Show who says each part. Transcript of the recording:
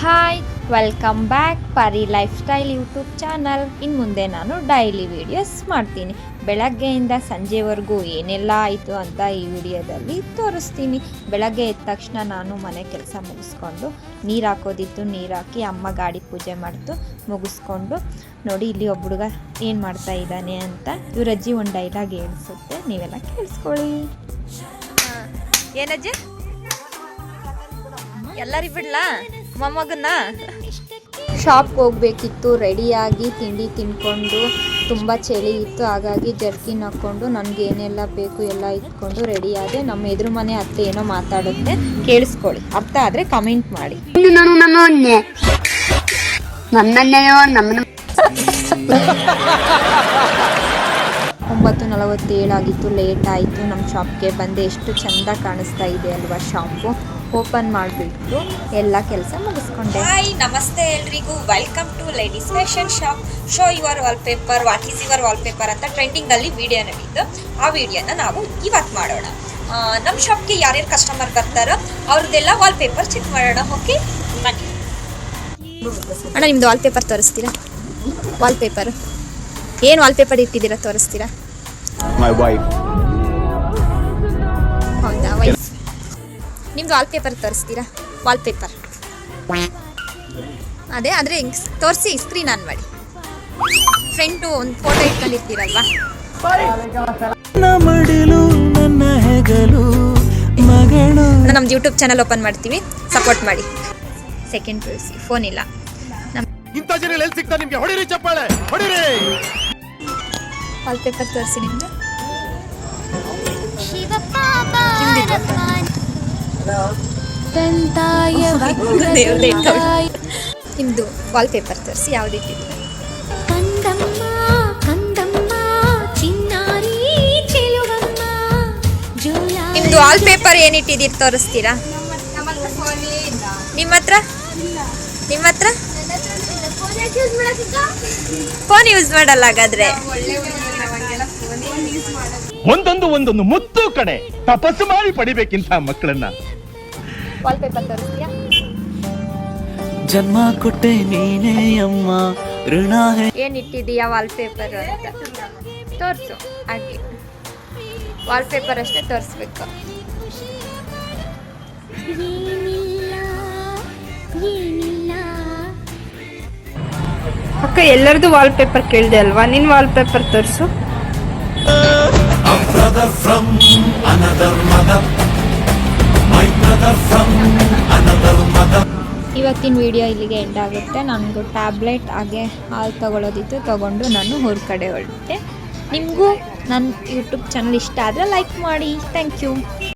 Speaker 1: Hi, welcome back ಪರಿ life style YouTube channel. ಇನ್ನು ಮುಂದೆ ನಾನು ಡೈಲಿ ವೀಡಿಯೋಸ್ ಮಾಡ್ತೀನಿ. ಬೆಳಗ್ಗೆಯಿಂದ ಸಂಜೆವರೆಗೂ ಏನೆಲ್ಲ ಆಯಿತು ಅಂತ ಈ ವಿಡಿಯೋದಲ್ಲಿ ತೋರಿಸ್ತೀನಿ. ಬೆಳಗ್ಗೆ ಎದ್ದ ತಕ್ಷಣ ನಾನು ಮನೆ ಕೆಲಸ ಮುಗಿಸ್ಕೊಂಡು ನೀರು ಹಾಕೋದಿತ್ತು, ನೀರು ಹಾಕಿ ಅಮ್ಮ ಗಾಡಿ ಪೂಜೆ ಮಾಡ್ತು ಮುಗಿಸ್ಕೊಂಡು ನೋಡಿ ಇಲ್ಲಿ ಒಬ್ಬ ಹುಡುಗ ಏನು ಮಾಡ್ತಾ ಇದ್ದಾನೆ ಅಂತ ಇವ್ರ ಅಜ್ಜಿ ಒಂದು ಡೈಲಾಗ್ ಹೇಳಿಸುತ್ತೆ, ನೀವೆಲ್ಲ ಕೇಳಿಸ್ಕೊಳ್ಳಿ. ಏನಜ್ಜಿ ಎಲ್ಲರಿಗೂ ಬಿಡ್ಲಾ ಮೊಮ್ಮಗನ್ನ? ಶಾಪ್ಗೆ ಹೋಗ್ಬೇಕಿತ್ತು, ರೆಡಿಯಾಗಿ ತಿಂಡಿ ತಿನ್ಕೊಂಡು ತುಂಬ ಚಳಿ ಇತ್ತು, ಹಾಗಾಗಿ ಜರ್ಕಿನ್ ಹಾಕ್ಕೊಂಡು ನನಗೆ ಏನೆಲ್ಲ ಬೇಕು ಎಲ್ಲ ಇಟ್ಕೊಂಡು ರೆಡಿಯಾದೆ. ನಮ್ಮ ಎದುರು ಮನೆ ಅತ್ತೆ ಏನೋ ಮಾತಾಡುತ್ತೆ, ಕೇಳಿಸ್ಕೊಳ್ಳಿ. ಅರ್ಥ ಆದರೆ ಕಮೆಂಟ್ ಮಾಡಿ. 9:47 ಆಗಿತ್ತು, ಲೇಟ್ ಆಯಿತು. ನಮ್ಮ ಶಾಪ್ಗೆ ಬಂದೆ. ಎಷ್ಟು ಚೆಂದ ಕಾಣಿಸ್ತಾ ಇದೆ ಅಲ್ವಾ ಶಾಪು. ಓಪನ್ ಮಾಡಿಬಿಟ್ಟು ಎಲ್ಲ ಕೆಲಸ ಮುಗಿಸ್ಕೊಂಡೆ. ಹಾಯ್, ನಮಸ್ತೆ ಎಲ್ರಿಗೂ. Welcome to ladies fashion shop. Show your wallpaper, what is your wallpaper ಅಂತ ಟ್ರೆಂಡಿಂಗಲ್ಲಿ ವಿಡಿಯೋ ನಡೀತು. ಆ ವಿಡಿಯೋನ ನಾವು ಇವತ್ತು ಮಾಡೋಣ. ನಮ್ಮ ಶಾಪ್ಗೆ ಯಾರ್ಯಾರು ಕಸ್ಟಮರ್ ಬರ್ತಾರೋ ಅವ್ರದ್ದೆಲ್ಲ ವಾಲ್ಪೇಪರ್ ಚೆಕ್ ಮಾಡೋಣ. ಓಕೆ ಬನ್ನಿ. ಅಣ್ಣ, ನಿಮ್ಮದು ವಾಲ್ಪೇಪರ್ ತೋರಿಸ್ತೀರಾ? ವಾಲ್ಪೇಪರ್ ಏನು ವಾಲ್ಪೇಪರ್ ಇಟ್ಟಿದ್ದೀರಾ ತೋರಿಸ್ತೀರಾ?
Speaker 2: My wife.
Speaker 1: ಹೌದಾ, ವೈಫ್. ನಿಮ್ದು ವಾಲ್ಪೇಪರ್ ತೋರಿಸ್ತೀರಾ? ವಾಲ್ಪೇಪರ್ ಅದೇ ಆದರೆ ತೋರಿಸಿ, ಸ್ಕ್ರೀನ್ ಆನ್ ಮಾಡಿ. ಫ್ರೆಂಟು ಒಂದು ಫೋಟೋ ಇಟ್ಕೊಂಡಿರ್ತೀರಲ್ವಾ? ನಮ್ದು ಯೂಟ್ಯೂಬ್ ಚಾನಲ್ ಓಪನ್ ಮಾಡ್ತೀವಿ, ಸಪೋರ್ಟ್ ಮಾಡಿ. ಸೆಕೆಂಡ್ PUC ಫೋನ್ ಇಲ್ಲ.
Speaker 2: ಇಂಥ ಜನ ಎಲ್ಲಿ ಸಿಗ್ತಾರೆ ನಿಮಗೆ? ಹೊಡಿರಿ ಚಪ್ಪಾಳೆ, ಹೊಡಿರಿ.
Speaker 1: ವಾಲ್ಪೇಪರ್ ತೋರಿಸಿ ನಿಮ್ದು. ನಿಮ್ದು ವಾಲ್ಪೇಪರ್ ತೋರಿಸಿ, ಯಾವ್ದು ಇಟ್ಟಿದ್ದೀರಾ? ನಿಮ್ದು ವಾಲ್ಪೇಪರ್ ಏನಿಟ್ಟಿದ್ದೀರಿ ತೋರಿಸ್ತೀರಾ? ನಿಮ್ಮ ಹತ್ರ ಫೋನ್ ಯೂಸ್ ಮಾಡಲ್ಲ ಹಾಗಾದ್ರೆ?
Speaker 2: ಒಂದೊಂದು ಮುತ್ತು ಕಡೆ ತಪಸ್ಸು ಮಾಡಿ ಪಡಿಬೇಕಿಂತ ಮಕ್ಕಳನ್ನ.
Speaker 1: ವಾಲ್ಪೇಪರ್ ತೋರಿಸ್ತೀಯಾ?
Speaker 3: ಜನ್ಮ ಕೊಟ್ಟೆ ನೀನೇ ಅಮ್ಮ, ಋಣ
Speaker 1: ಏನಿಟ್ಟಿದೀಯಾ ವಾಲ್ಪೇಪರ್ ಅಂತ ತೋರಿಸು. ಹಾಗೆ ವಾಲ್ಪೇಪರ್ ಅಷ್ಟೇ ತೋರಿಸ್ಬೇಕು.
Speaker 4: ಅಕ್ಕ, ಎಲ್ಲರದು ವಾಲ್ಪೇಪರ್ ಕೇಳಿದೆ ಅಲ್ವಾ? ನಿನ್ನ ವಾಲ್ಪೇಪರ್ ತೋರಿಸು.
Speaker 1: ಇವತ್ತಿನ ವಿಡಿಯೋ ಇಲ್ಲಿಗೆ ಎಂಡ್ ಆಗುತ್ತೆ. ನನಗೂ ಟ್ಯಾಬ್ಲೆಟ್ ಹಾಗೆ ಹಾಲು ತಗೊಳ್ಳೋದಿತ್ತು, ತಗೊಂಡು ನಾನು ಊರ ಕಡೆ ಹೊರಟೆ. ನಿಮಗೂ ನನ್ನ ಯೂಟ್ಯೂಬ್ ಚಾನಲ್ ಇಷ್ಟ ಆದರೆ ಲೈಕ್ ಮಾಡಿ. Thank you.